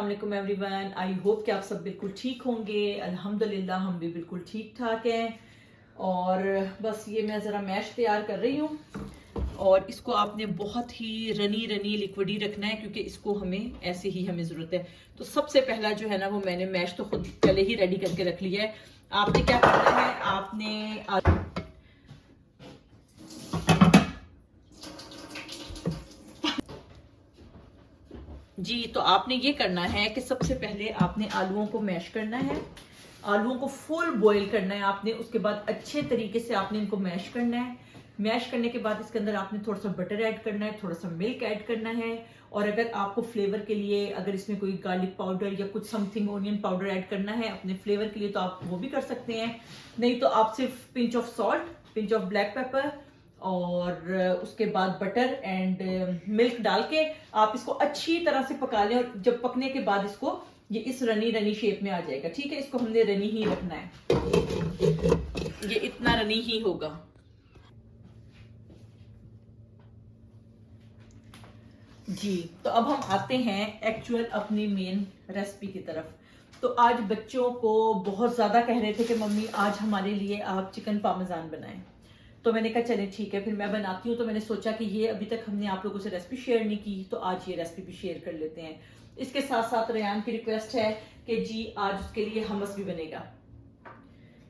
अस्सलाम वालेकुम everyone. I hope कि आप सब बिल्कुल ठीक होंगे। अल्हम्दुलिल्लाह हम भी बिल्कुल ठीक ठाक हैं। और बस ये मैं ज़रा मैश तैयार कर रही हूँ और इसको आपने बहुत ही रनी रनी लिक्विडी रखना है क्योंकि इसको हमें ऐसे ही हमें ज़रूरत है। तो सबसे पहला जो है ना वो मैंने मैश तो खुद पहले ही रेडी करके रख लिया है। आपने क्या करना है, आपने जी तो आपने ये करना है कि सबसे पहले आपने आलूओं को मैश करना है। आलूओं को फुल बॉईल करना है आपने। उसके बाद अच्छे तरीके से आपने इनको मैश करना है। मैश करने के बाद इसके अंदर आपने थोड़ा सा बटर ऐड करना है, थोड़ा सा मिल्क ऐड करना है। और अगर आपको फ्लेवर के लिए अगर इसमें कोई गार्लिक पाउडर या कुछ समथिंग ओनियन पाउडर ऐड करना है अपने फ्लेवर के लिए तो आप वो भी कर सकते हैं। नहीं तो आप सिर्फ pinch of salt, pinch of black pepper और उसके बाद बटर एंड मिल्क डाल के आप इसको अच्छी तरह से पका लें। और जब पकने के बाद इसको ये इस रनी रनी शेप में आ जाएगा। ठीक है, इसको हमने रनी ही रखना है, ये इतना रनी ही होगा। जी तो अब हम आते हैं एक्चुअल अपनी मेन रेसिपी की तरफ। तो आज बच्चों को बहुत ज्यादा कह रहे थे कि मम्मी आज हमारे लिए आप चिकन पार्मेजान बनाएं। तो मैंने कहा चले ठीक है, फिर मैं बनाती हूँ। तो मैंने सोचा कि ये अभी तक हमने आप लोगों से रेसिपी शेयर नहीं की तो आज ये रेसिपी भी शेयर कर लेते हैं। इसके साथ साथ रेयान की रिक्वेस्ट है कि जी आज उसके लिए हमस भी बनेगा।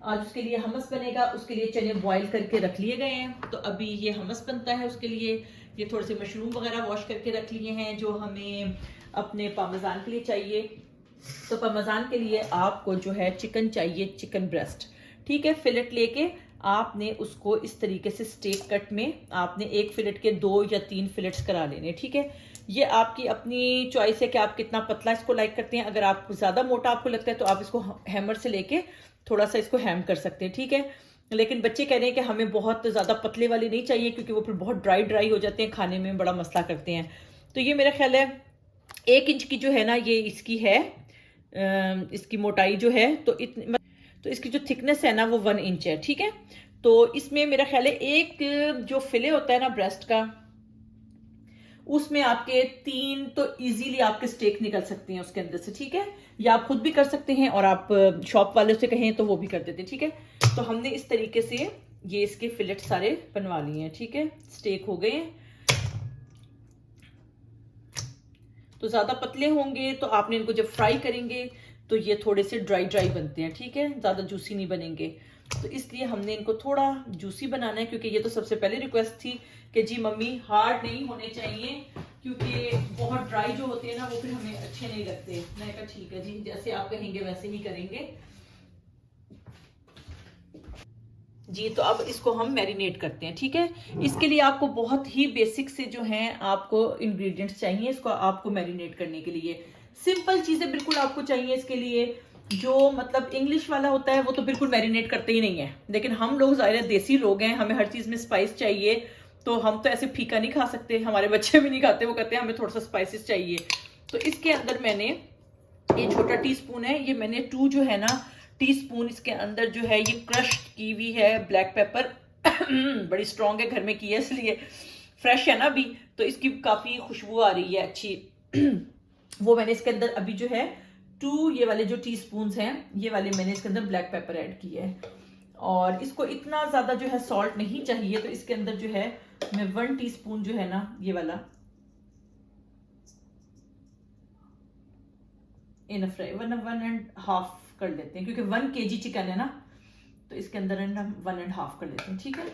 आज उसके लिए हमस बनेगा, उसके लिए चने बॉईल करके रख लिए गए हैं। तो अभी ये हमस बनता है उसके लिए। ये थोड़े से मशरूम वगैरह वॉश करके रख लिए हैं जो हमें अपने पार्मेजान के लिए चाहिए। तो पार्मेजान के लिए आपको जो है चिकन चाहिए, चिकन ब्रेस्ट। ठीक है, फिलेट लेके आपने उसको इस तरीके से स्टेक कट में आपने एक फिलेट के 2 या 3 फिलेट्स करा लेने। ठीक है, ये आपकी अपनी चॉइस है कि आप कितना पतला इसको लाइक करते हैं। अगर आप ज्यादा मोटा आपको लगता है तो आप इसको हैमर से लेके थोड़ा सा इसको हैम कर सकते हैं। ठीक है, लेकिन बच्चे कह रहे हैं कि हमें बहुत ज्यादा पतले वाले नहीं चाहिए क्योंकि वो फिर बहुत ड्राई ड्राई हो जाते हैं, खाने में बड़ा मसला करते हैं। तो ये मेरा ख्याल है 1 इंच की जो है ना ये इसकी है, इसकी मोटाई जो है तो इसकी जो थिकनेस है ना वो 1 इंच है। ठीक है, तो इसमें मेरा ख्याल है एक जो फिले होता है ना ब्रेस्ट का उसमें आपके 3 तो इजीली आपके स्टेक निकल सकते हैं उसके अंदर से। ठीक है, या आप खुद भी कर सकते हैं और आप शॉप वाले से कहें तो वो भी कर देते हैं। ठीक है, तो हमने इस तरीके से ये इसके फिलेट सारे बनवा लिए हैं। ठीक है, स्टेक हो गए हैं। तो ज्यादा पतले होंगे तो आपने इनको जब फ्राई करेंगे तो ये थोड़े से ड्राई ड्राई बनते हैं। ठीक है, ज्यादा जूसी नहीं बनेंगे। तो इसलिए हमने इनको थोड़ा जूसी बनाना है क्योंकि ये तो सबसे पहले रिक्वेस्ट थी कि जी मम्मी हार्ड नहीं होने चाहिए क्योंकि बहुत ड्राई जो होते हैं ना वो फिर हमें अच्छे नहीं लगते। मैंने कहा ठीक है जी, जैसे आप कहेंगे वैसे ही करेंगे। जी तो अब इसको हम मैरिनेट करते हैं। ठीक है, इसके लिए आपको बहुत ही बेसिक से जो हैं आपको इंग्रेडिएंट्स चाहिए इसको आपको मैरिनेट करने के लिए। सिंपल चीजें बिल्कुल आपको चाहिए इसके लिए। जो मतलब इंग्लिश वाला होता है वो तो बिल्कुल मैरिनेट करते ही नहीं है, लेकिन हम लोग ज़ाहिर देसी लोग हैं, हमें हर चीज में स्पाइस चाहिए। तो हम तो ऐसे फीका नहीं खा सकते, हमारे बच्चे भी नहीं खाते, वो कहते हैं हमें थोड़ा सा स्पाइसेस चाहिए। तो इसके अंदर मैंने ये छोटा टीस्पून है, ये मैंने 2 जो है ना टीस्पून इसके अंदर जो है ये क्रश्ड कीवी है, ब्लैक पेपर बड़ी स्ट्रॉन्ग है, घर में की है इसलिए फ्रेश है ना अभी, तो इसकी काफी खुशबू आ रही है अच्छी वो मैंने इसके अंदर अभी जो है 2 ये वाले जो टीस्पून हैं ये वाले मैंने इसके अंदर ब्लैक पेपर ऐड किया है। और इसको इतना ज्यादा जो है सॉल्ट नहीं चाहिए, तो इसके अंदर जो है मैं 1 टीस्पून जो है ना ये वाला इनफ है, 1.5 कर लेते हैं क्योंकि 1 kg चिकन है ना, तो इसके अंदर हम 1.5 कर लेते हैं। ठीक है,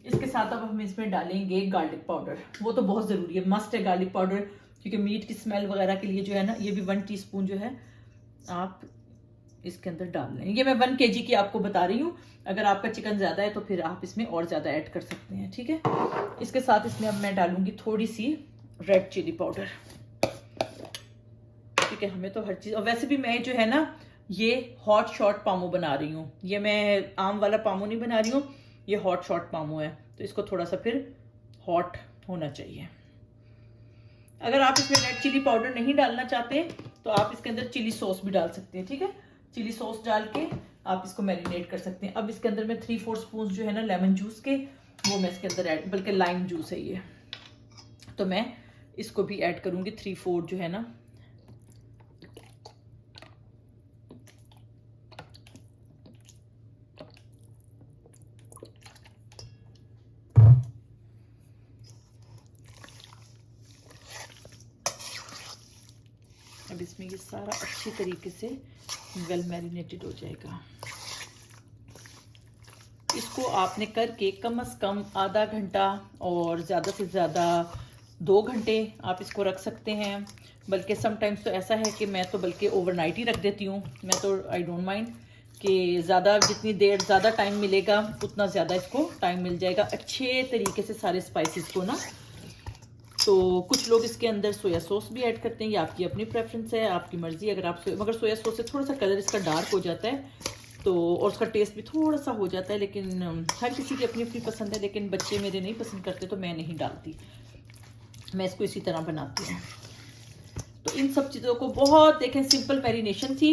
इसके साथ अब हम इसमें डालेंगे गार्लिक पाउडर। वो तो बहुत जरूरी है, मस्ट है गार्लिक पाउडर, क्योंकि मीट की स्मेल वगैरह के लिए जो है ना ये भी 1 टीस्पून जो है आप इसके अंदर डाल लें। ये मैं 1 kg की आपको बता रही हूँ, अगर आपका चिकन ज्यादा है तो फिर आप इसमें और ज्यादा ऐड कर सकते हैं। ठीक है, इसके साथ इसमें अब मैं डालूंगी थोड़ी सी रेड चिली पाउडर। ठीक है, हमें तो हर चीज, और वैसे भी मैं जो है ना ये हॉट शॉट पामो बना रही हूँ, ये मैं आम वाला पामो नहीं बना रही हूँ, ये हॉट शॉट पामो है, तो इसको थोड़ा सा फिर हॉट होना चाहिए। अगर आप इसमें रेड चिली पाउडर नहीं डालना चाहते तो आप इसके अंदर चिली सॉस भी डाल सकते हैं। ठीक है, चिली सॉस डाल के आप इसको मैरिनेट कर सकते हैं। अब इसके अंदर मैं 3/4 स्पून जो है ना लेमन जूस के वो मैं इसके अंदर ऐड, बल्कि लाइम जूस है ये, तो मैं इसको भी ऐड करूंगी 3/4 जो है ना इसमें ये सारा अच्छी तरीके से वेल मैरिनेटेड हो जाएगा। इसको आपने करके कम से कम आधा घंटा और ज़्यादा से ज़्यादा 2 घंटे आप इसको रख सकते हैं। बल्कि समटाइम्स तो ऐसा है कि मैं तो बल्कि ओवरनाइट ही रख देती हूँ। मैं तो आई डोंट माइंड कि ज़्यादा जितनी देर ज़्यादा टाइम मिलेगा उतना ज़्यादा इसको टाइम मिल जाएगा अच्छे तरीके से सारे स्पाइसेस को ना। तो कुछ लोग इसके अंदर सोया सॉस भी ऐड करते हैं, ये आपकी अपनी प्रेफरेंस है, आपकी मर्जी। अगर आप मगर सोया सॉस से थोड़ा सा कलर इसका डार्क हो जाता है तो और उसका टेस्ट भी थोड़ा सा हो जाता है, लेकिन हर किसी की अपनी अपनी पसंद है। लेकिन बच्चे मेरे नहीं पसंद करते तो मैं नहीं डालती, मैं इसको इसी तरह बनाती हूँ। तो इन सब चीज़ों को बहुत देखें सिंपल मैरिनेशन थी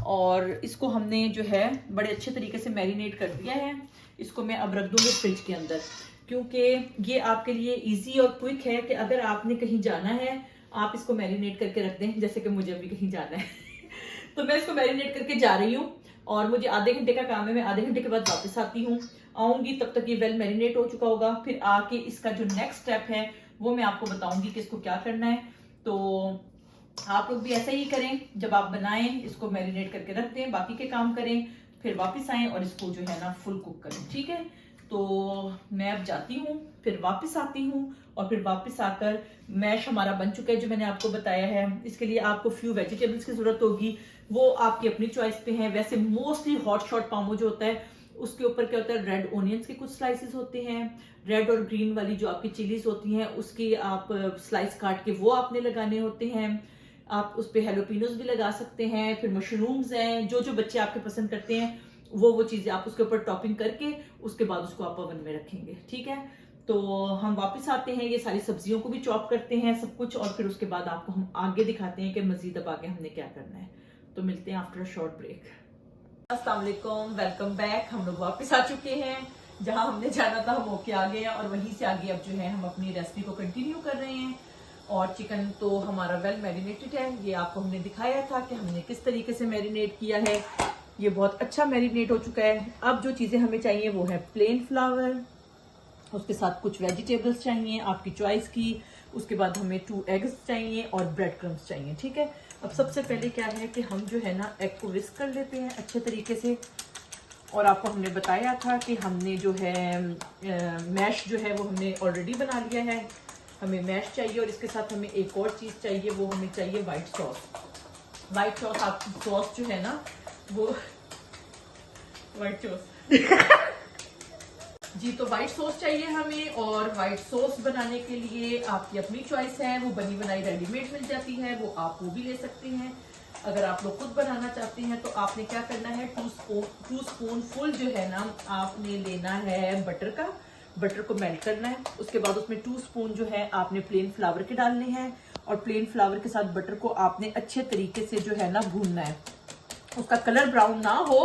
और इसको हमने जो है बड़े अच्छे तरीके से मैरिनेट कर दिया है। इसको मैं अब रख दूँगी फ्रिज के अंदर, क्योंकि ये आपके लिए इजी और क्विक है कि अगर आपने कहीं जाना है आप इसको मैरिनेट करके रख दें। जैसे कि मुझे अभी कहीं जाना है तो मैं इसको मैरिनेट करके जा रही हूँ और मुझे आधे घंटे का काम है। मैं आधे घंटे के बाद वापस आती हूँ, आऊँगी तब तक ये वेल मैरिनेट हो चुका होगा। फिर आके इसका जो नेक्स्ट स्टेप है वो मैं आपको बताऊंगी कि इसको क्या करना है। तो आप लोग भी ऐसा ही करें, जब आप बनाएं इसको मैरिनेट करके रख दें, बाकी के काम करें, फिर वापस आएं और इसको जो है ना फुल कुक करें। ठीक है, तो मैं अब जाती हूँ, फिर वापस आती हूँ और फिर वापस आकर मैश हमारा बन चुका है जो मैंने आपको बताया है। इसके लिए आपको फ्यू वेजिटेबल्स की जरूरत होगी, वो आपकी अपनी चॉइस पे है। वैसे मोस्टली हॉट शॉट पामो जो होता है उसके ऊपर क्या होता है, रेड ओनियंस के कुछ स्लाइसेस होते हैं, रेड और ग्रीन वाली जो आपकी चिलीज होती हैं उसकी आप स्लाइस काट के वो आपने लगाने होते हैं। आप उस पे हेलोपिनोस भी लगा सकते हैं, फिर मशरूम्स हैं, जो जो बच्चे आपके पसंद करते हैं वो चीजें आप उसके ऊपर टॉपिंग करके उसके बाद उसको आप ओवन में रखेंगे। ठीक है, तो हम वापस आते हैं, ये सारी सब्जियों को भी चॉप करते हैं सब कुछ, और फिर उसके बाद आपको हम आगे दिखाते हैं कि मजीद अब आगे हमने क्या करना है। तो मिलते हैं आफ्टर अ शॉर्ट ब्रेक। अस्सलाम वालेकुम, वेलकम बैक। हम लोग वापस आ चुके हैं, जहां हमने जाना था हम होके आ गए हैं और वहीं से आगे अब जो है हम अपनी रेसिपी को कंटिन्यू कर रहे हैं। और चिकन तो हमारा वेल मैरिनेटेड है, ये आपको हमने दिखाया था कि हमने किस तरीके से मैरिनेट किया है। ये बहुत अच्छा मैरिनेट हो चुका है। अब जो चीजें हमें चाहिए वो है प्लेन फ्लावर, उसके साथ कुछ वेजिटेबल्स चाहिए आपकी चॉइस की, उसके बाद हमें 2 एग्स चाहिए और ब्रेड क्रम्स चाहिए। ठीक है, अब सबसे पहले क्या है कि हम जो है ना एग को विस्क कर लेते हैं अच्छे तरीके से। और आपको हमने बताया था कि हमने जो है मैश जो है वो हमने ऑलरेडी बना लिया है। हमें मैश चाहिए और इसके साथ हमें एक और चीज चाहिए, वो हमें चाहिए व्हाइट सॉस। व्हाइट सॉस आपकी सॉस जो है ना वो व्हाइट सॉस जी, तो व्हाइट सॉस चाहिए हमें। और व्हाइट सॉस बनाने के लिए आपकी अपनी चॉइस है, वो बनी बनाई रेडीमेड मिल जाती है, वो आप वो भी ले सकते हैं। अगर आप लोग खुद बनाना चाहते हैं तो आपने क्या करना है, 2 स्पून फुल जो है ना आपने लेना है बटर का। बटर को मेल्ट करना है, उसके बाद उसमें 2 स्पून जो है आपने प्लेन फ्लावर के डालने हैं और प्लेन फ्लावर के साथ बटर को आपने अच्छे तरीके से जो है ना भूनना है। उसका कलर ब्राउन ना हो,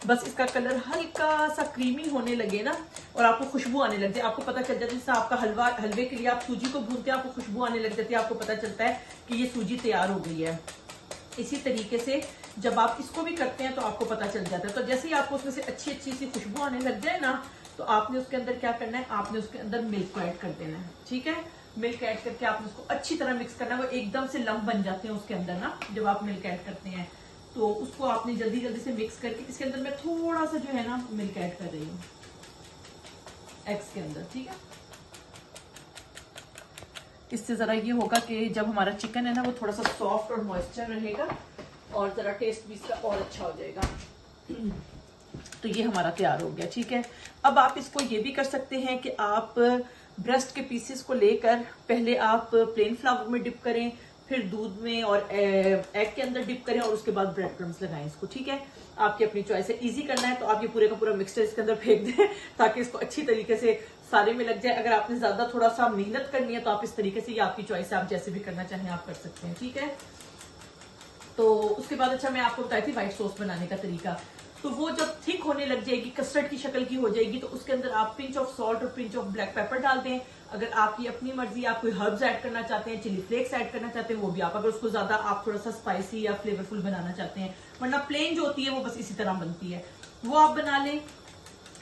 बस इसका कलर हल्का सा क्रीमी होने लगे ना और आपको खुशबू आने लग जाए। आपको पता चल जाता है, जैसे आपका हलवे के लिए आप सूजी को भूनते हैं, आपको खुशबू आने लग जाती है, आपको पता चलता है कि ये सूजी तैयार हो गई है। इसी तरीके से जब आप इसको भी करते हैं तो आपको पता चल जाता है। तो जैसे ही आपको उसमें से अच्छी सी खुशबू आने लग जाए ना, तो आपने उसके अंदर क्या करना है, आपने उसके अंदर मिल्क को ऐड कर देना है। ठीक है, मिल्क ऐड करके आपने उसको अच्छी तरह मिक्स करना है। वो एकदम से लम्प बन जाते हैं उसके अंदर ना जब आप मिल्क ऐड करते हैं, तो उसको आपने जल्दी जल्दी से मिक्स करके इसके अंदर मैं थोड़ा सा जो है ना मिल्क ऐड कर रही हूँ एग्स के अंदर। ठीक है, इससे जरा ये होगा कि जब हमारा चिकन है ना वो थोड़ा सा सॉफ्ट और मॉइस्चर रहेगा और जरा टेस्ट भी इसका और अच्छा हो जाएगा। तो ये हमारा तैयार हो गया। ठीक है, अब आप इसको ये भी कर सकते हैं कि आप ब्रेस्ट के पीसेस को लेकर पहले आप प्लेन फ्लावर में डिप करें, फिर दूध में और एग के अंदर डिप करें और उसके बाद ब्रेड क्रम्स लगाएं इसको। ठीक है, आपकी अपनी चॉइस है। इजी करना है तो आप ये पूरे का पूरा मिक्सचर इसके अंदर फेंक दें ताकि इसको अच्छी तरीके से सारे में लग जाए। अगर आपने ज्यादा थोड़ा सा मेहनत करनी है तो आप इस तरीके से, ये आपकी चॉइस है, आप जैसे भी करना चाहें आप कर सकते हैं। ठीक है, तो उसके बाद अच्छा मैं आपको बताई थी व्हाइट सॉस बनाने का तरीका। तो वो जब थिक होने लग जाएगी, कस्टर्ड की शक्ल की हो जाएगी, तो उसके अंदर आप पिंच ऑफ सॉल्ट और पिंच ऑफ ब्लैक पेपर डाल दें। अगर आपकी अपनी मर्जी, आप कोई हर्ब्स ऐड करना चाहते हैं, चिली फ्लेक्स ऐड करना चाहते हैं, वो भी आप, अगर उसको ज्यादा आप थोड़ा सा स्पाइसी या फ्लेवरफुल बनाना चाहते हैं, वरना प्लेन जो होती है वो बस इसी तरह बनती है, वो आप बना लें।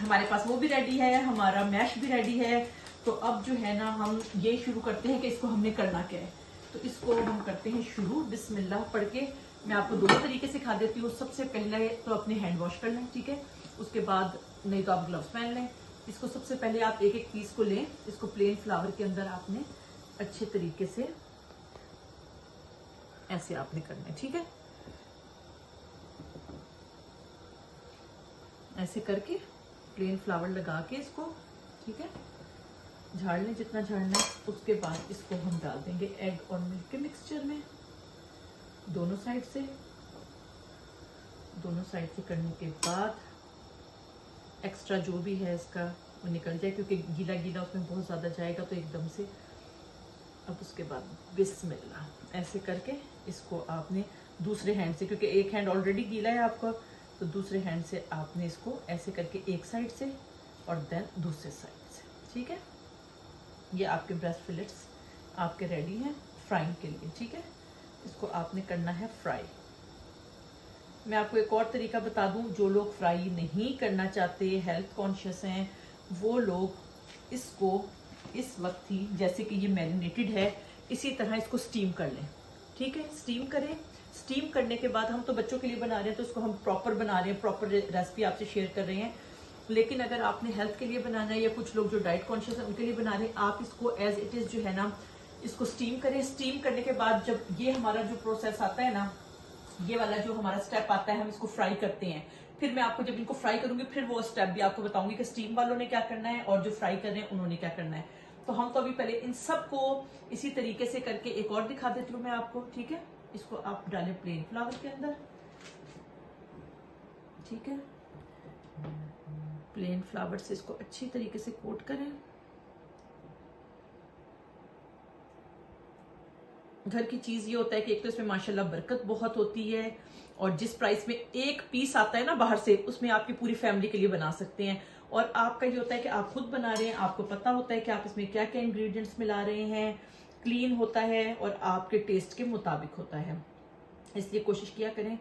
हमारे पास वो भी रेडी है, हमारा मैश भी रेडी है। तो अब जो है ना हम ये शुरू करते हैं कि इसको हमने करना क्या है। तो इसको हम करते हैं शुरू बिस्मिल्लाह पढ़ के। मैं आपको दोनों तरीके सिखा देती हूँ। सबसे पहले तो अपने हैंड वॉश कर लें, ठीक है। उसके बाद नहीं तो आप ग्लव्स पहन लें। इसको सबसे पहले आप एक एक पीस को लें, इसको प्लेन फ्लावर के अंदर आपने अच्छे तरीके से ऐसे आपने करना है, ठीक है। ऐसे करके प्लेन फ्लावर लगा के इसको, ठीक है, झाड़ लें जितना झाड़ना है। उसके बाद इसको हम डाल देंगे एग और मिल्क के मिक्सचर में, दोनों साइड से करने के बाद एक्स्ट्रा जो भी है इसका वो निकल जाए, क्योंकि गीला गीला उसमें बहुत ज़्यादा जाएगा तो एकदम से। अब उसके बाद बिस्मिल्लाह ऐसे करके इसको आपने दूसरे हैंड से, क्योंकि एक हैंड ऑलरेडी गीला है आपका, तो दूसरे हैंड से आपने इसको ऐसे करके एक साइड से और देन दूसरे साइड से, ठीक है। ये आपके ब्रेस्ट फिलेट्स आपके रेडी हैं फ्राइंग के लिए, ठीक है। इसको आपने करना है फ्राई। मैं आपको एक और तरीका बता दूं, जो लोग फ्राई नहीं करना चाहते, हेल्थ कॉन्शियस हैं, वो लोग इसको इस वक्त ही, जैसे कि ये मैरिनेटेड है, इसी तरह इसको स्टीम कर लें, ठीक है। स्टीम करें। स्टीम करने के बाद हम तो बच्चों के लिए बना रहे हैं तो इसको हम प्रॉपर बना रहे हैं, प्रॉपर रेसिपी आपसे शेयर कर रहे हैं। लेकिन अगर आपने हेल्थ के लिए बनाना है या कुछ लोग जो डाइट कॉन्शियस है उनके लिए बना रहे हैं, आप इसको एज इट इज जो है ना इसको स्टीम करें। स्टीम करने के बाद जब ये हमारा जो प्रोसेस आता है ना, ये वाला जो हमारा स्टेप आता है, हम इसको फ्राई करते हैं। फिर मैं आपको जब इनको फ्राई करूंगी फिर वो स्टेप भी आपको बताऊंगी कि स्टीम वालों ने क्या करना है और जो फ्राई कर रहे हैं उन्होंने क्या करना है। तो हम तो अभी पहले इन सबको इसी तरीके से करके एक और दिखा देती हूँ मैं आपको, ठीक है। इसको आप डालें प्लेन फ्लावर के अंदर, ठीक है। प्लेन फ्लावर से इसको अच्छी तरीके से कोट करें। घर की चीज ये होता है कि एक तो इसमें माशाल्लाह बरकत बहुत होती है, और जिस प्राइस में एक पीस आता है ना बाहर से, उसमें आपकी पूरी फैमिली के लिए बना सकते हैं। और आपका ये होता है कि आप खुद बना रहे हैं, आपको पता होता है कि आप इसमें क्या क्या इंग्रेडिएंट्स मिला रहे हैं, क्लीन होता है और आपके टेस्ट के मुताबिक होता है। इसलिए कोशिश किया करें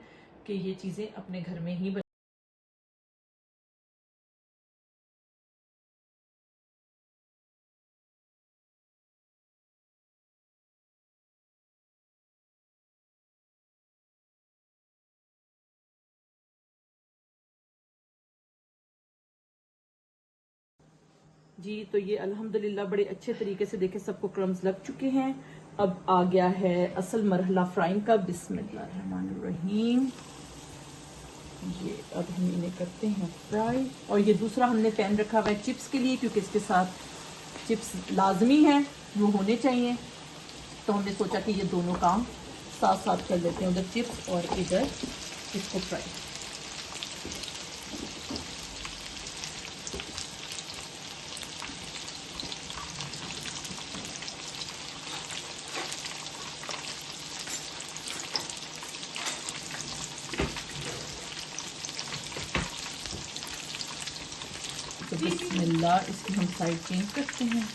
कि ये चीजें अपने घर में ही जी। तो ये अल्हम्दुलिल्लाह बड़े अच्छे तरीके से देखे सबको क्रम्स लग चुके हैं। अब आ गया है असल मरहला फ्राइंग का। बिस्मिल्लाहिर्रहमानिर्रहीम। ये अब हम इन्हें करते हैं फ्राई। और ये दूसरा हमने पैन रखा हुआ है चिप्स के लिए, क्योंकि इसके साथ चिप्स लाजमी हैं, वो होने चाहिए। तो हमने सोचा कि ये दोनों काम साथ साथ कर लेते हैं, उधर चिप्स और इधर इसको फ्राई। तो बिस्मिल्लाह इसकी हम साइड चेंज करते हैं।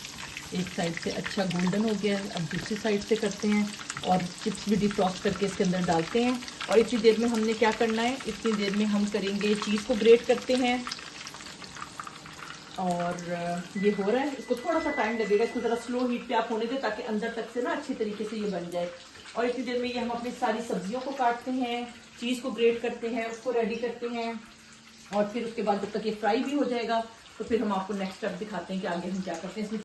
एक साइड से अच्छा गोल्डन हो गया है, अब दूसरी साइड से करते हैं और चिप्स भी डिफ्रॉस्ट करके इसके अंदर डालते हैं। और इतनी देर में हमने क्या करना है, इतनी देर में हम करेंगे चीज़ को ग्रेट करते हैं। और ये हो रहा है, इसको थोड़ा सा टाइम लगेगा, इसको ज़रा स्लो हीट पे आप होने दें ताकि अंदर तक से ना अच्छी तरीके से ये बन जाए। और इतनी देर में ये हम अपनी सारी सब्जियों को काटते हैं, चीज़ को ग्रेट करते हैं, उसको रेडी करते हैं। और फिर उसके बाद जब तक ये फ्राई भी हो जाएगा तो फिर हम आपको नेक्स्ट स्टेप दिखाते हैं कि आगे हम क्या करते हैं इसमें।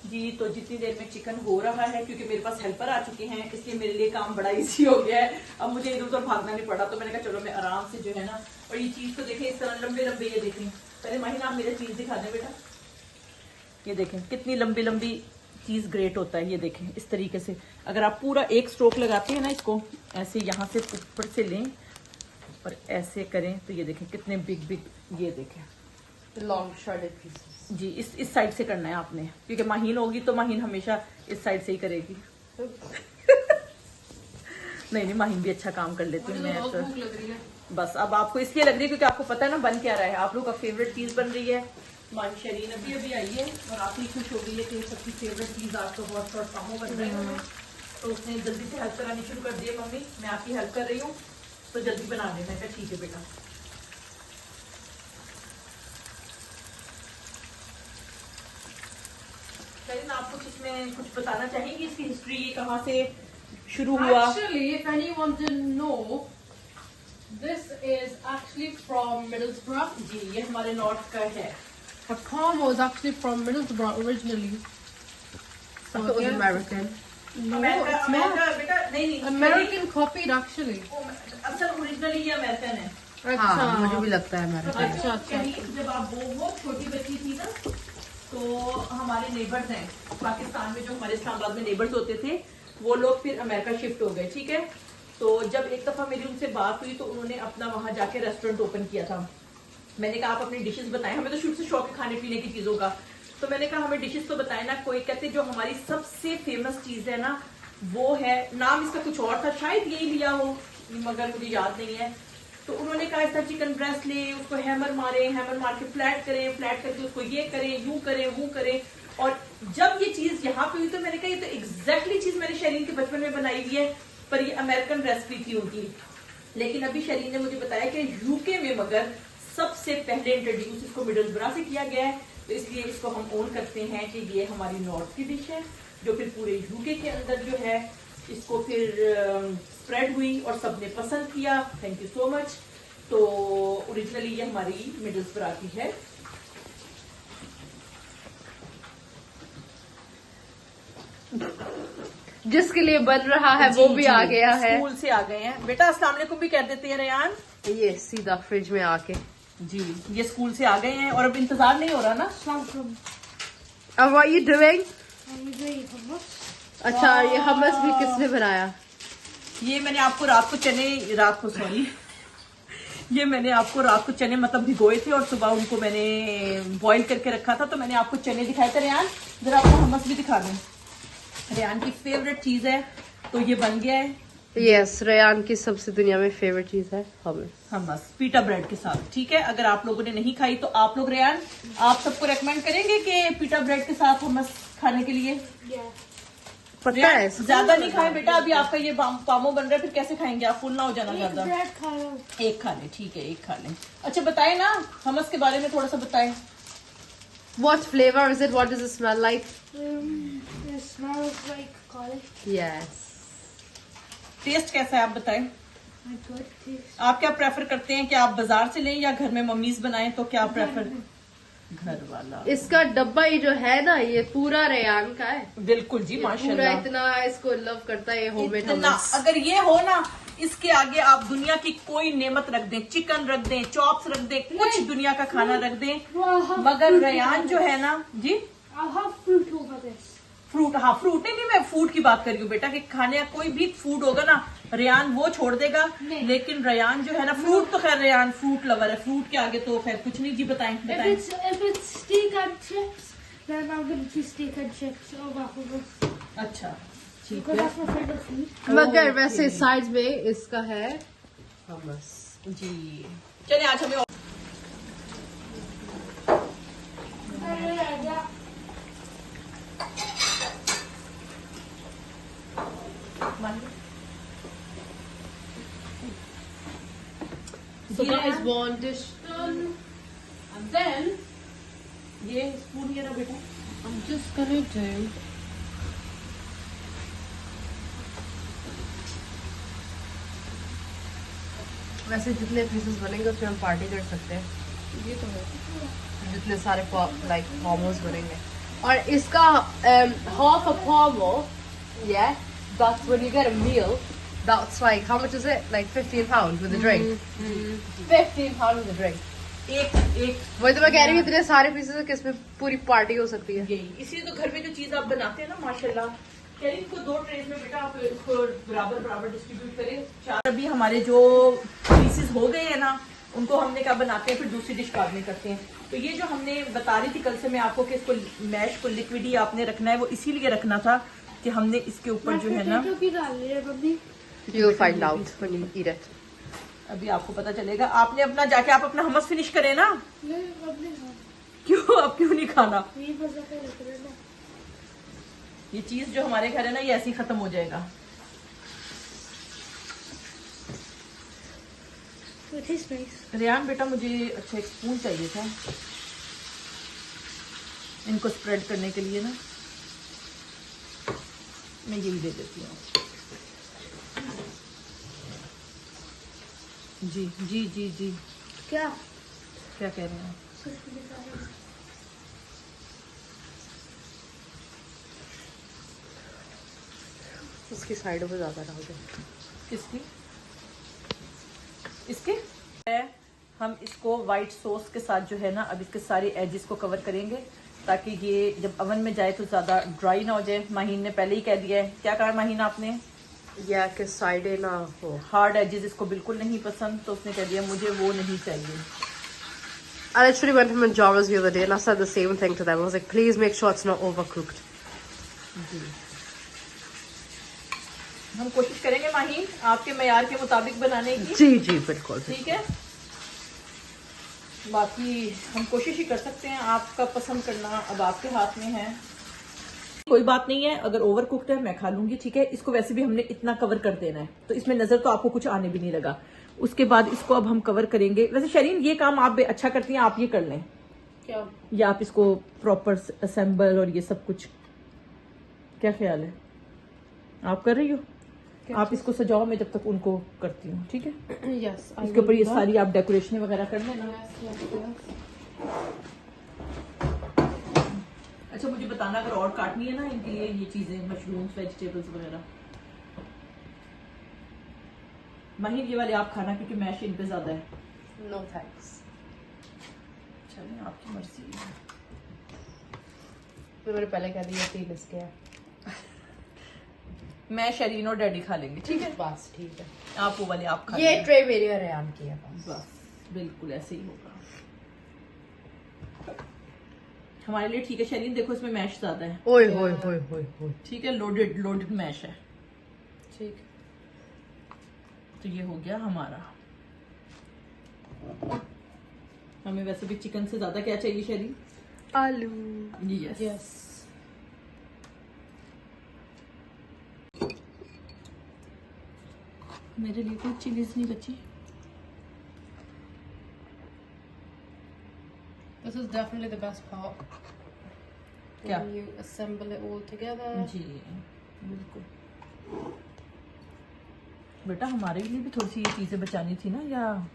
जी तो जितनी देर में चिकन हो रहा है, क्योंकि मेरे पास हेल्पर आ चुके हैं, इसलिए मेरे लिए काम बड़ा इजी हो गया है। अब मुझे इधर उधर भागना नहीं पड़ा, तो मैंने कहा चलो मैं आराम से जो है ना। और ये चीज़ तो देखें इस तरह लंबे लंबे, ये देखें। पहले माहिन आप मेरे चीज़ दिखा दें बेटा। ये देखें कितनी लंबी लंबी चीज़ ग्रेट होता है, ये देखें इस तरीके से। अगर आप पूरा एक स्ट्रोक लगाते हैं ना, इसको ऐसे यहाँ से ऊपर से लें और ऐसे करें तो ये देखें कितने बिग बिग, ये देखें लॉन्ग शॉर्टेड पीसेस। जी। इस साइड से करना है आपने, क्योंकि माहीन होगी तो माहीन हमेशा इस साइड से ही करेगी। नहीं माहीन भी अच्छा काम कर लेती हूँ मैं तो। भूख लग रही है बस अब आपको इसलिए लग रही है क्योंकि आपको पता है ना बन क्या रहा है, आप लोग का फेवरेट चीज बन रही है। माही शरीन अभी आई है और आप ही खुश हो गई है कि सबकी फेवरेट चीज आज तो बहुत शॉर्ट कामों बन रहे हैं। तो उसने जल्दी से हेल्प करानी शुरू कर दी है, मम्मी मैं आपकी हेल्प कर रही हूँ तो जल्दी बना देना। मैं ठीक है बेटा। आपको इसमें कुछ बताना चाहेंगी इसकी हिस्ट्री, ये कहाँ से शुरू हुआ? Actually, if anyone didn't know, this is actually from Middlesbrough. जी, ये हमारे नॉर्थ का है। The palm was actually from Middlesbrough originally. So it was American. No, America, it's not. America बेटा नहीं American copied actually. असल ओरिजिनली ये American है। हाँ, मुझे भी लगता है तो American। अच्छा, अच्छा। कहीं जब आप बहुत छोटी बच्ची थी ना, तो हमारे नेबर्स हैं पाकिस्तान में, जो हमारे इस्लामाबाद में नेबर्स होते थे, वो लोग फिर अमेरिका शिफ्ट हो गए, ठीक है। तो जब एक दफा मेरी उनसे बात हुई तो उन्होंने अपना वहां जाके रेस्टोरेंट ओपन किया था। मैंने कहा आप अपनी डिशेस बताएं, हमें तो शुरू से शौक है खाने पीने की चीजों का। तो मैंने कहा हमें डिशेस तो बताएं ना। कोई कहते जो हमारी सबसे फेमस चीज है ना, वो है, नाम इसका कुछ और था, शायद यही लिया हो मगर मुझे याद नहीं है। तो उन्होंने कहा ऐसा चिकन ब्रेस्ट ले, उसको हैमर मारे, हैमर मार के फ्लैट करें, फ्लैट करके उसको ये करें, यूं करें, वो करें। और जब ये चीज यहाँ पे हुई तो मैंने कहा ये तो एग्जैक्टली चीज मैंने शरीन के बचपन में बनाई हुई है, पर ये अमेरिकन रेसिपी थी उनकी। लेकिन अभी शरीन ने मुझे बताया कि यूके में मगर सबसे पहले इंट्रोड्यूस इसको मिडलसब्रा से किया गया है, तो इसलिए इसको हम ओन करते हैं कि ये हमारी नॉर्थ की डिश है, जो फिर पूरे यूके के अंदर जो है इसको फिर स्प्रेड हुई और सबने पसंद किया। Thank you so much. तो ओरिजिनली ये हमारी मिडलसब्रा की है। जिसके लिए बन रहा है वो भी आ गया है। स्कूल से आ गए हैं बेटा, अस्सलाम वालेकुम भी कह देते हैं रेयान। ये सीधा फ्रिज में आके जी, ये स्कूल से आ गए हैं और अब इंतजार नहीं हो रहा ना। अब व्हाट यू डूइंग? अच्छा, ये हमस भी किसने बनाया? ये मैंने आपको रात को चने मतलब भिगोए थे और सुबह उनको मैंने बॉईल करके रखा था। तो मैंने आपको चने दिखाए थे। रेयान जरा आपको हमस भी दिखा दूं, रेयान की फेवरेट चीज है। तो ये बन गया है। यस, रेयान की सबसे दुनिया में फेवरेट चीज है हमस पीटा ब्रेड के साथ, ठीक है। अगर आप लोगों ने नहीं खाई तो आप लोग रेयान, आप सबको रेकमेंड करेंगे कि पीटा ब्रेड के साथ हमस खाने के लिए? पता है ज्यादा नहीं खाएं बेटा, अभी आपका ये पामो बन रहा है, फिर कैसे खाएंगे आप? फुल ना हो जाना ज्यादा। एक खा ले, ठीक है, एक खा ले। अच्छा बताएं ना हमस के बारे में थोड़ा सा बताएं। What flavor is it? What does it smell like? It smells like garlic. Yes. Taste कैसा है आप बताएं। Good taste. आप क्या प्रेफर करते हैं कि आप बाजार से लें या घर में मम्मीज बनाएं? तो क्या प्रेफर? घर वाला। इसका डब्बा ये जो है ना, ये पूरा रेयान का है। बिल्कुल जी, पूरा माशाल्लाह। इतना इसको लव करता है ये होममेड इतना, हमस। अगर ये हो ना, इसके आगे आप दुनिया की कोई नेमत रख दें, चिकन रख दें, चॉप्स रख दें, कुछ दुनिया का खाना रख दें, मगर रेयान जो है ना जी, I'll have fruit over this. Fruit, हाँ फ्रूट नहीं, मैं फूड की बात कर रही हूँ बेटा, कि खाने का कोई भी फूड होगा ना, रेयान वो छोड़ देगा। लेकिन रेयान जो है ना, फ्रूट तो खैर रेयान फ्रूट लवर है, फ्रूट के आगे तो खैर कुछ नहीं जी। बताएं बताएं। If it's steak and chips, then I'm gonna choose steak and chips over hummus. अच्छा ठीक Because है that's my favorite food. मगर वैसे साइड में इसका है हमस। जी। चलिए आज हमें So that is one dish done, and then ये स्पून ये ना बेटा, I'm just gonna do वैसे जितने पीसेस बनेंगे उसमें हम पार्टी कर सकते हैं। ये तो है। जितने सारे लाइक मोमोज बनेंगे। और इसका half a pomo, yeah, that's when you get a meal. That's like, how much is it? Like 15 pounds with a drink. 15 pounds with a drink. एक वही तो मैं कह रही हूँ, इतने सारे पीसेस किस में पूरी पार्टी हो सकती है। यही, इसलिए तो घर में जो चीज आप बनाते हैं ना माशाल्लाह, कह रही इनको 2 ट्रेज में बेटा आप इसको बराबर बराबर डिस्ट्रीब्यूट करें। 4 अभी हमारे जो पीसेस हो गए हैं ना, उनको हमने क्या बनाते हैं, फिर दूसरी डिश बाद में करते हैं। तो ये जो हमने बता रही थी कल से मैं आपको कि इसको मैश को लिक्विड ही आपने रखना है, वो इसीलिए रखना था कि हमने इसके ऊपर जो है ना, Potato भी डाल लिया mummy. You'll find out when you eat it. अभी आपको पता चलेगा। आपने अपना जाके आप अपना हमस फिनिश करें ना। नहीं मम्मी हाँ। क्यों, अब क्यों नहीं खाना? ये मजा तो लग रहा है ना। ये चीज जो हमारे घर है ना, ये ऐसे ही खत्म हो जाएगा। It tastes nice. रेयान बेटा मुझे अच्छा एक स्पून चाहिए था इनको स्प्रेड करने के लिए ना। मैं यही दे देती हूँ। जी जी जी जी, क्या क्या कह रहे हैं? उसकी साइडों पे ज्यादा डाल दो। किसकी? इसके हम इसको वाइट सॉस के साथ जो है ना, अब इसके सारे एजेस को कवर करेंगे ताकि ये जब अवन में जाए तो ज्यादा ड्राई ना हो जाए। माहीन ने पहले ही कह दिया है। क्या कहा माहीन आपने? या कि साइडें ना हो। हार्ड एजेस इसको बिल्कुल नहीं पसंद, तो उसने कह दिया मुझे वो नहीं चाहिए। I literally went to Manjaro's the other day and I said the same thing to them. I was like, please make sure it's not overcooked. जी, हम कोशिश करेंगे माहीन आपके मयार के मुताबिक बनाने की। जी जी बिल्कुल। ठीक है, बाकी हम कोशिश ही कर सकते हैं, आपका पसंद करना अब आपके हाथ में है। कोई बात नहीं है, अगर ओवर कुक्ड है मैं खा लूंगी। ठीक है, इसको वैसे भी हमने इतना कवर कर देना है तो इसमें नजर तो आपको कुछ आने भी नहीं लगा। उसके बाद इसको अब हम कवर करेंगे। वैसे शरीन ये काम आप अच्छा करती हैं, आप ये कर लें क्या? या आप इसको प्रॉपर असेंबल और ये सब कुछ, क्या ख्याल है? आप कर रही हो? आप इसको सजाओ, मैं जब तक उनको करती हूँ। ठीक है, Yes. इसके ऊपर ये सारी आप डेकोरेशन वगैरह कर लेना। Yes. अच्छा, मुझे बताना अगर और काटनी है ना इनके लिए ये चीजें, मशरूम्स, वेजिटेबल्स वगैरह। माहिर ये वाले आप खाना क्योंकि मैश इन पे ज्यादा है। No thanks. चलें, आपकी मर्जी है। तो मैंने पहले कह दिया 3 इसके हैं। मैं शरीन और डैडी खा लेंगे। ठीक है, बस ठीक है। आप वो वाले आप खा ये लेंगे। ट्रे मेरी और रेयान की है बस। बस बिल्कुल ऐसे ही होगा हमारे लिए। ठीक है शरीन, देखो इसमें मैश ज्यादा है। ओए होए होए होए होए। ठीक है, लोडेड मैश है। ठीक। तो ये हो गया हमारा। हमें वैसे भी चिकन से ज्यादा क्या चाहिए शरीन? आलू। यस। Yes. मेरे लिए कोई चिलीज नहीं बची। This is definitely the best part. क्या? When you assemble it all together. जी बिल्कुल। बेटा हमारे लिए भी थोड़ी सी ये चीजें बचानी थी ना, या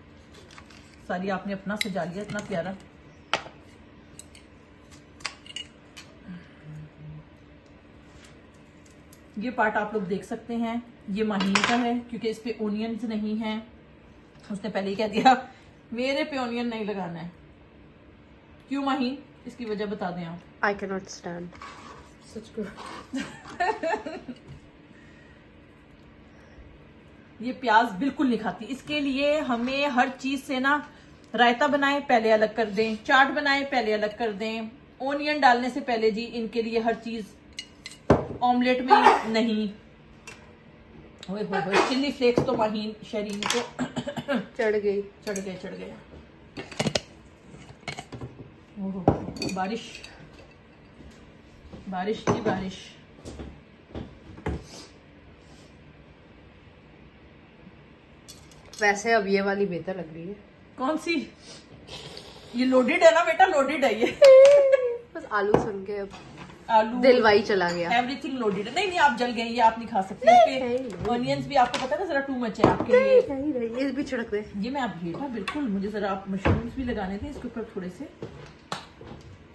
सारी आपने अपना सजा लिया इतना प्यारा। ये पार्ट आप लोग देख सकते हैं, ये माहीन का है क्योंकि इस पे ओनियंस नहीं है। उसने पहले ही कह दिया मेरे पे ओनियन नहीं लगाना है। क्यों माहीन? इसकी वजह बता दें आप। I cannot stand. Such good. ये प्याज बिल्कुल नहीं खाती, इसके लिए हमें हर चीज से ना, रायता बनाए पहले अलग कर दें, चाट बनाए पहले अलग कर दें, ओनियन डालने से पहले जी इनके लिए हर चीज, ऑमलेट में नहीं। ओए होए, चिल्ली फ्लेक्स तो माहीन शरीन को चढ़ गई। चढ़ गए। ओहो, बारिश की बारिश। वैसे अब ये वाली बेहतर लग रही है। कौन सी? ये लोडेड है ना बेटा, लोडेड है ये। बस आलू सुन के अब आलू दिल वही चला गया। एवरीथिंग लोडेड है। नहीं आप जल गए, ये आप नहीं खा सकते। ऑनियंस भी आपको पता है ना जरा टू मच है आपके लिए। नहीं, ये भी छिड़क दे। ये मैं आप बेटा बिल्कुल, मुझे जरा आप मशरूम्स भी लगाने थे इसके ऊपर थोड़े से,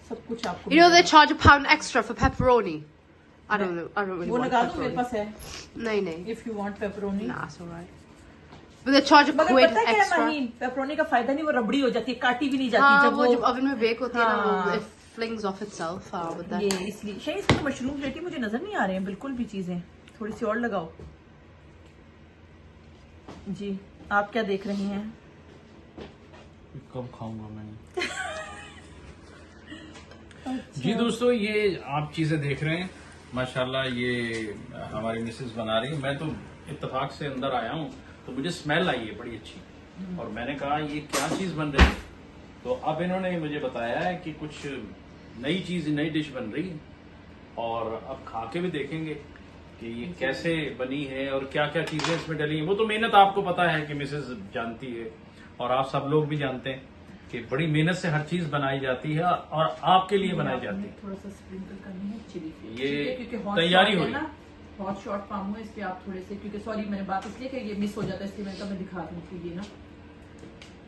सब कुछ आपको। You know they charge £1 extra for pepperoni. I don't really वो want लगा दो, मेरे pepperoni. पास है। नहीं। If you want pepperoni. Nah, it's alright. But they charge a मगर quid पता है क्या extra. माहीन, पेपरोनी का फायदा नहीं, वो रबड़ी हो जाती है, काटी भी नहीं जाती हाँ, जब वो जब oven में bake होती है ना, हाँ। वो it flings off itself. हाँ, but that. ये इसलिए शायद इसमें मशरूम रेटी मुझे नजर नहीं आ रहे हैं बिल्कुल भी। चीजें थोड़ी सी और लगाओ। जी आप क्या देख रही हैं? कब खाऊंगा मैं? जी दोस्तों, ये आप चीजें देख रहे हैं, माशाल्लाह ये हमारी मिसेस बना रही है। मैं तो इत्तेफाक से अंदर आया हूँ तो मुझे स्मेल आई है बड़ी अच्छी, और मैंने कहा ये क्या चीज बन रही है। तो अब इन्होंने मुझे बताया है कि कुछ नई चीज, नई डिश बन रही है, और अब खा के भी देखेंगे कि ये कैसे बनी है और क्या क्या चीजें इसमें डली हैं। वो तो मेहनत आपको पता है कि मिसेस जानती है, और आप सब लोग भी जानते हैं कि बड़ी मेहनत से हर चीज बनाई जाती है और आपके लिए बनाई जाती है। थोड़ा सा स्प्रिंकल करनी है चिली। ये क्योंकि hot तैयारी sauce हो है रही ना, बहुत शॉर्ट पाम हुआ, इस पे आप थोड़े से, क्योंकि सॉरी मैंने बात इसलिए कि ये मिस हो जाता है, इसलिए मैंने कहा मैं दिखा दूँ ये ना।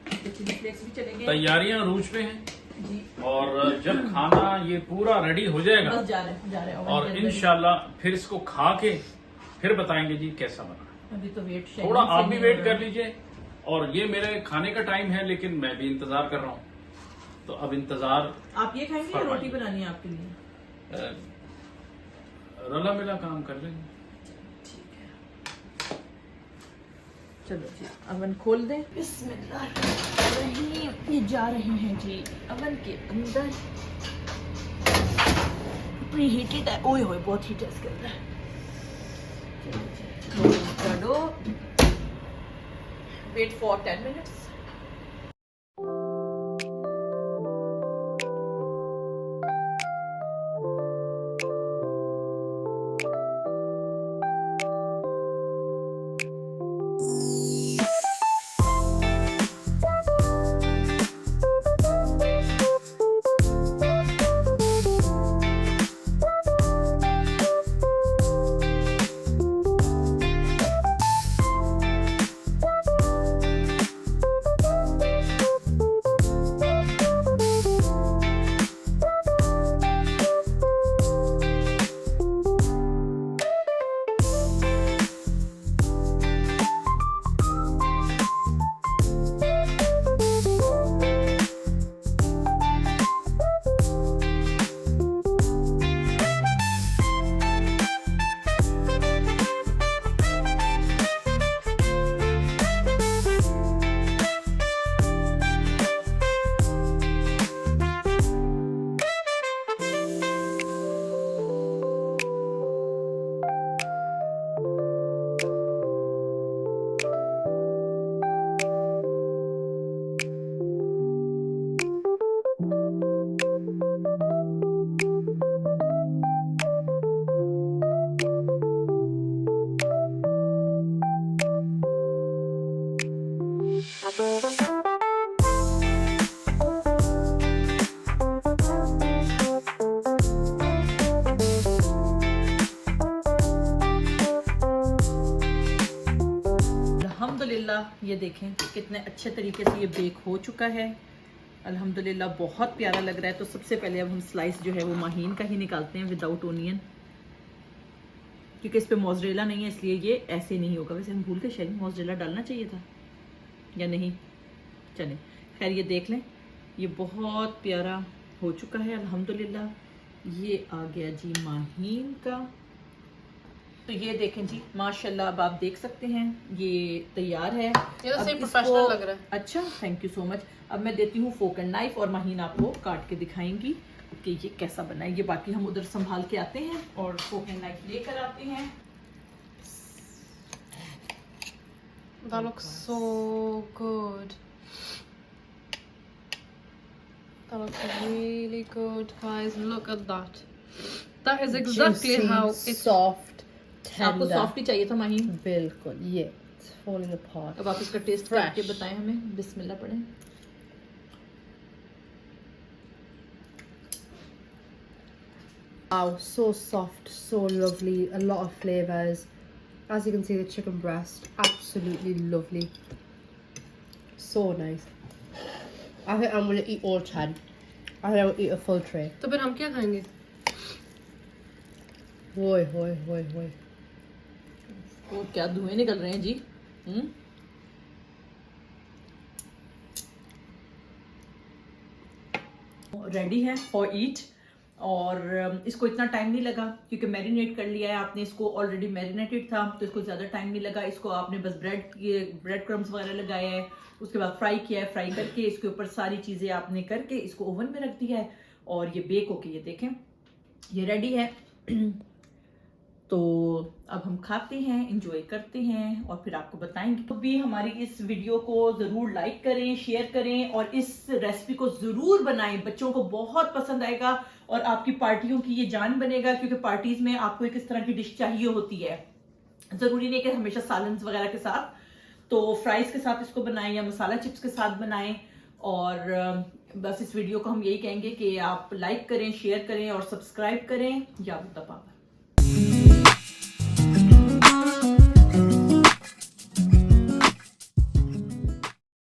चिली फ्लेक्स भी चलेंगे तैयारियां रूज पे हैं जी, और जब खाना ये पूरा रेडी हो जाएगा बस जा रहे हैं और इंशाल्लाह फिर इसको खा के फिर बताएंगे जी कैसा बना। अभी तो वेट थोड़ा आप भी वेट कर लीजिए, और ये मेरे खाने का टाइम है लेकिन मैं भी इंतजार कर रहा हूँ, तो अब इंतजार। आप ये खाएंगे या फरमाइए। रोटी बनानी है आपके लिए? रला मिला काम कर लेंगे। चलो जी अवन खोल दें। बिस्मिल्लाह, ये जा रहे हैं जी अवन के अंदर। प्री हीटेड है, ओए होए बहुत हीट है इसके अंदर। चलो जी कर दो, वेट फॉर 10 मिनट्स। अल्हम्दुलिल्लाह ये देखें कितने अच्छे तरीके से ये बेक हो चुका है। अल्हम्दुलिल्लाह बहुत प्यारा लग रहा है। तो सबसे पहले अब हम स्लाइस जो है वो माहीन का ही निकालते हैं विदाउट ओनियन, क्योंकि इस पे मोज़रेला नहीं है इसलिए ये ऐसे नहीं होगा। वैसे हम भूल के शायद मोज़रेला डालना चाहिए था या नहीं, चले खैर ये देख लें, ये बहुत प्यारा हो चुका है अल्हम्दुलिल्लाह। ये आ गया जी माहीन का। तो ये देखें जी माशाल्लाह, अब आप देख सकते हैं ये तैयार है। ये तो अब सही इसको- प्रोफेशनल लग रहा है। अच्छा थैंक यू सो मच। अब मैं देती हूँ फोक एंड नाइफ और माहीन आपको काट के दिखाएंगी कि ये कैसा बना है। ये बाकी हम उधर संभाल के आते हैं और फोक एंड नाइफ लेकर आते हैं। That looks so good. That looks really good, guys. Look at that. That is exactly how it's soft, आपको सॉफ्ट ही चाहिए था माहीन। बिल्कुल, ये it's falling apart. अब आप इसका टेस्ट Fresh. करके बताएं हमें। बिस्मिल्लाह पढ़ें। Wow, so soft, so lovely, a lot of flavors. As you can see, the chicken breast, absolutely lovely. So nice. I think I'm gonna eat all 10. I think I'll eat a full tray. तो फिर हम क्या खाएंगे? Oi, oi, oi, oi. और क्या धुएं निकल रहे हैं जी। रेडी है फॉर ईट। और इसको इतना टाइम नहीं लगा क्योंकि मैरिनेट कर लिया है आपने इसको, ऑलरेडी मैरिनेटेड था तो इसको ज़्यादा टाइम नहीं लगा। इसको आपने बस ब्रेड क्रम्स वगैरह लगाया है, उसके बाद फ्राई किया है। फ्राई करके इसके ऊपर सारी चीज़ें आपने करके इसको ओवन में रख दिया है और ये बेक होके ये देखें ये रेडी है। तो अब हम खाते हैं, इंजॉय करते हैं और फिर आपको बताएंगे। तो भी हमारी इस वीडियो को ज़रूर लाइक करें, शेयर करें और इस रेसिपी को ज़रूर बनाएं। बच्चों को बहुत पसंद आएगा और आपकी पार्टियों की ये जान बनेगा, क्योंकि पार्टीज में आपको एक इस तरह की डिश चाहिए होती है। ज़रूरी नहीं कि हमेशा सालन्स वगैरह के साथ, तो फ्राइज के साथ इसको बनाएं या मसाला चिप्स के साथ बनाएं। और बस इस वीडियो को हम यही कहेंगे कि आप लाइक करें, शेयर करें और सब्सक्राइब करें। या पापा